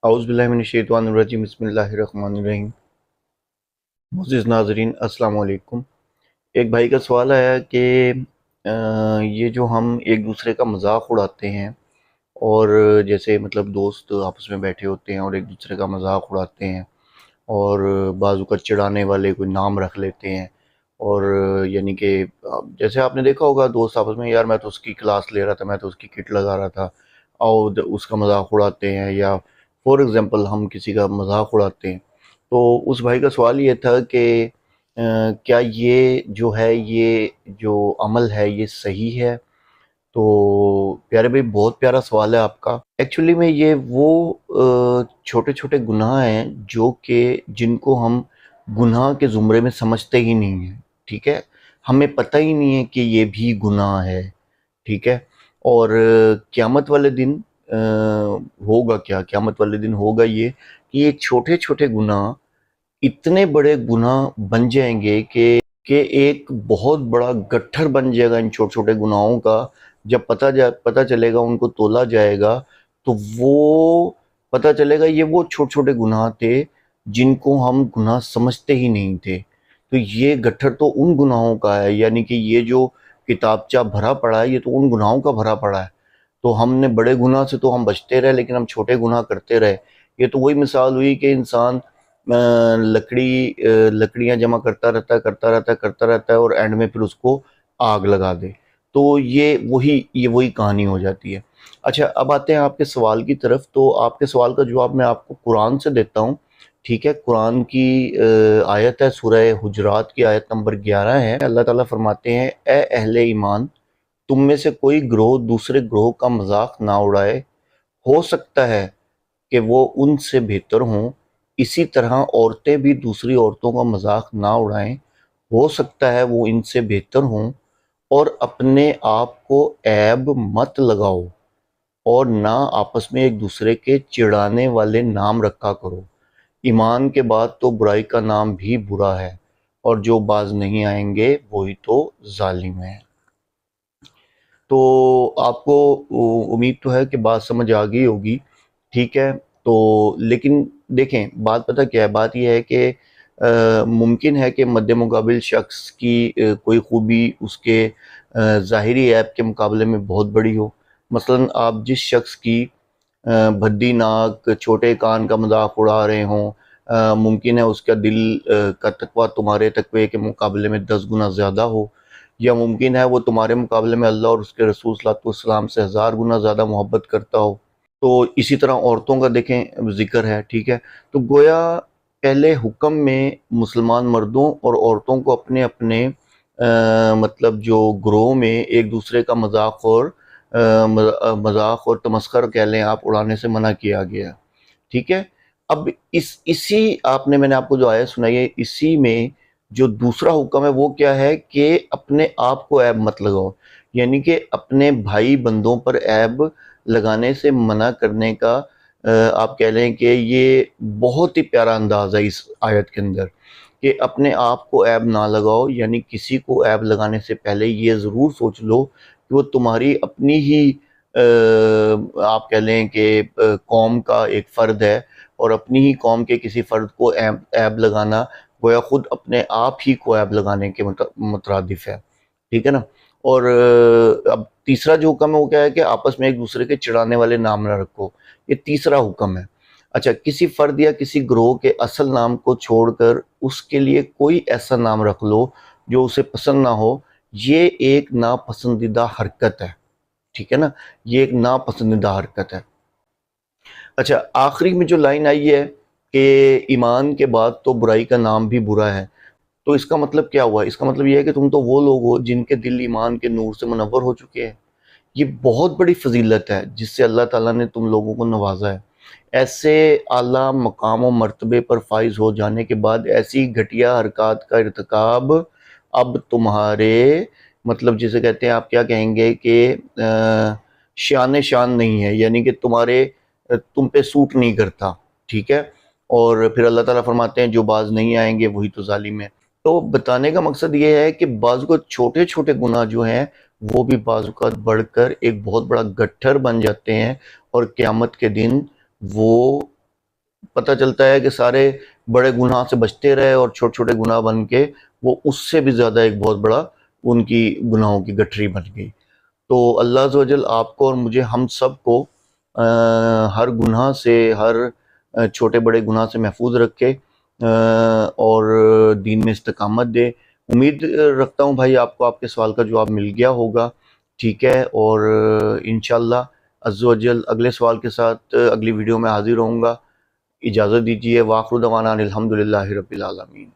اعوذ باللہ من الشیطان الرجیم بسم اللہ الرحمن الرحیم۔ معزز ناظرین السلام علیکم۔ ایک بھائی کا سوال آیا کہ یہ جو ہم ایک دوسرے کا مذاق اڑاتے ہیں اور جیسے مطلب دوست آپس میں بیٹھے ہوتے ہیں اور ایک دوسرے کا مذاق اڑاتے ہیں اور بعض اوقات چڑھانے والے کوئی نام رکھ لیتے ہیں اور یعنی کہ جیسے آپ نے دیکھا ہوگا دوست آپس میں، یار میں تو اس کی کلاس لے رہا تھا، میں تو اس کی کٹ لگا رہا تھا، اور اس کا مذاق اڑاتے ہیں، یا فور ایگزامپل ہم کسی کا مذاق اڑاتے ہیں۔ تو اس بھائی کا سوال یہ تھا کہ کیا یہ جو ہے، یہ جو عمل ہے یہ صحیح ہے؟ تو پیارے بھائی، بہت پیارا سوال ہے آپ کا۔ ایکچولی میں یہ وہ چھوٹے چھوٹے گناہ ہیں جو کہ جن کو ہم گناہ کے زمرے میں سمجھتے ہی نہیں ہیں، ٹھیک ہے؟ ہمیں پتہ ہی نہیں ہے کہ یہ بھی گناہ ہے، ٹھیک ہے؟ اور قیامت والے دن ہوگا کیا؟ قیامت والے دن ہوگا یہ کہ یہ چھوٹے چھوٹے گناہ اتنے بڑے گناہ بن جائیں گے کہ ایک بہت بڑا گٹھر بن جائے گا ان چھوٹے چھوٹے گناہوں کا۔ جب پتہ چلے گا، ان کو تولا جائے گا، تو وہ پتہ چلے گا یہ وہ چھوٹے چھوٹے گناہ تھے جن کو ہم گناہ سمجھتے ہی نہیں تھے۔ تو یہ گٹھر تو ان گناہوں کا ہے، یعنی کہ یہ جو کتابچہ بھرا پڑا ہے یہ تو ان گناہوں کا بھرا پڑا ہے۔ تو ہم نے بڑے گناہ سے تو ہم بچتے رہے، لیکن ہم چھوٹے گناہ کرتے رہے۔ یہ تو وہی مثال ہوئی کہ انسان لکڑیاں جمع کرتا رہتا ہے اور اینڈ میں پھر اس کو آگ لگا دے۔ تو یہ وہی کہانی ہو جاتی ہے۔ اچھا، اب آتے ہیں آپ کے سوال کی طرف۔ تو آپ کے سوال کا جواب میں آپ کو قرآن سے دیتا ہوں، ٹھیک ہے؟ قرآن کی آیت ہے، سورہ حجرات کی آیت نمبر 11 ہے۔ اللہ تعالیٰ فرماتے ہیں، اے اہل ایمان، تم میں سے کوئی گروہ دوسرے گروہ کا مذاق نہ اڑائے، ہو سکتا ہے کہ وہ ان سے بہتر ہوں، اسی طرح عورتیں بھی دوسری عورتوں کا مذاق نہ اڑائیں، ہو سکتا ہے وہ ان سے بہتر ہوں، اور اپنے آپ کو عیب مت لگاؤ، اور نہ آپس میں ایک دوسرے کے چڑھانے والے نام رکھا کرو۔ ایمان کے بعد تو برائی کا نام بھی برا ہے، اور جو باز نہیں آئیں گے وہی تو ظالم ہیں۔ تو آپ کو امید تو ہے کہ بات سمجھ آ گئی ہوگی، ٹھیک ہے؟ تو لیکن دیکھیں، بات پتہ کیا ہے؟ بات یہ ہے کہ ممکن ہے کہ مد مقابل شخص کی کوئی خوبی اس کے ظاہری عیب کے مقابلے میں بہت بڑی ہو۔ مثلا آپ جس شخص کی بھدی ناک، چھوٹے کان کا مذاق اڑا رہے ہوں، ممکن ہے اس کا دل کا تقویٰ تمہارے تقوی کے مقابلے میں 10 گنا زیادہ ہو، یا ممکن ہے وہ تمہارے مقابلے میں اللہ اور اس کے رسول صلی اللہ علیہ وسلم سے 1000 گنا زیادہ محبت کرتا ہو۔ تو اسی طرح عورتوں کا دیکھیں ذکر ہے، ٹھیک ہے؟ تو گویا پہلے حکم میں مسلمان مردوں اور عورتوں کو اپنے اپنے مطلب جو گروہ میں ایک دوسرے کا مذاق اور تمسخر کہہ لیں آپ، اڑانے سے منع کیا گیا، ٹھیک ہے؟ اب اسی میں نے آپ کو جو آیت سنائی ہے، اسی میں جو دوسرا حکم ہے وہ کیا ہے کہ اپنے آپ کو عیب مت لگاؤ، یعنی کہ اپنے بھائی بندوں پر عیب لگانے سے منع کرنے کا آپ کہہ لیں کہ یہ بہت ہی پیارا انداز ہے اس آیت کے اندر، کہ اپنے آپ کو عیب نہ لگاؤ، یعنی کسی کو عیب لگانے سے پہلے یہ ضرور سوچ لو کہ وہ تمہاری اپنی ہی آپ کہہ لیں کہ قوم کا ایک فرد ہے، اور اپنی ہی قوم کے کسی فرد کو عیب لگانا گویا خود اپنے آپ ہی کو عیب لگانے کے مترادف ہے، ٹھیک ہے نا؟ اور اب تیسرا جو حکم ہے وہ کیا ہے کہ آپس میں ایک دوسرے کے چڑھانے والے نام نہ رکھو، یہ تیسرا حکم ہے۔ اچھا، کسی فرد یا کسی گروہ کے اصل نام کو چھوڑ کر اس کے لیے کوئی ایسا نام رکھ لو جو اسے پسند نہ ہو، یہ ایک ناپسندیدہ حرکت ہے، ٹھیک ہے نا؟ یہ ایک ناپسندیدہ حرکت ہے۔ اچھا، آخری میں جو لائن آئی ہے کہ ایمان کے بعد تو برائی کا نام بھی برا ہے، تو اس کا مطلب کیا ہوا؟ اس کا مطلب یہ ہے کہ تم تو وہ لوگ ہو جن کے دل ایمان کے نور سے منور ہو چکے ہیں۔ یہ بہت بڑی فضیلت ہے جس سے اللہ تعالیٰ نے تم لوگوں کو نوازا ہے۔ ایسے اعلیٰ مقام و مرتبے پر فائز ہو جانے کے بعد ایسی گھٹیا حرکات کا ارتکاب اب تمہارے مطلب جسے کہتے ہیں، آپ کیا کہیں گے کہ شان نہیں ہے، یعنی کہ تم پہ سوٹ نہیں کرتا، ٹھیک ہے؟ اور پھر اللہ تعالیٰ فرماتے ہیں جو باز نہیں آئیں گے وہی تو ظالم ہے۔ تو بتانے کا مقصد یہ ہے کہ بعض کو چھوٹے چھوٹے گناہ جو ہیں وہ بھی بعض اوقات بڑھ کر ایک بہت بڑا گٹھر بن جاتے ہیں، اور قیامت کے دن وہ پتہ چلتا ہے کہ سارے بڑے گناہ سے بچتے رہے اور چھوٹے چھوٹے گناہ بن کے وہ اس سے بھی زیادہ ایک بہت بڑا ان کی گناہوں کی گٹھری بن گئی۔ تو اللہ عز و جل آپ کو اور مجھے، ہم سب کو ہر گناہ سے، ہر چھوٹے بڑے گناہ سے محفوظ رکھے اور دین میں استقامت دے۔ امید رکھتا ہوں بھائی آپ کو آپ کے سوال کا جواب مل گیا ہوگا، ٹھیک ہے، اور انشاءاللہ عز و جل اگلے سوال کے ساتھ اگلی ویڈیو میں حاضر ہوں گا۔ اجازت دیجیے، وآخر دعوانا الحمدللہ رب العالمین۔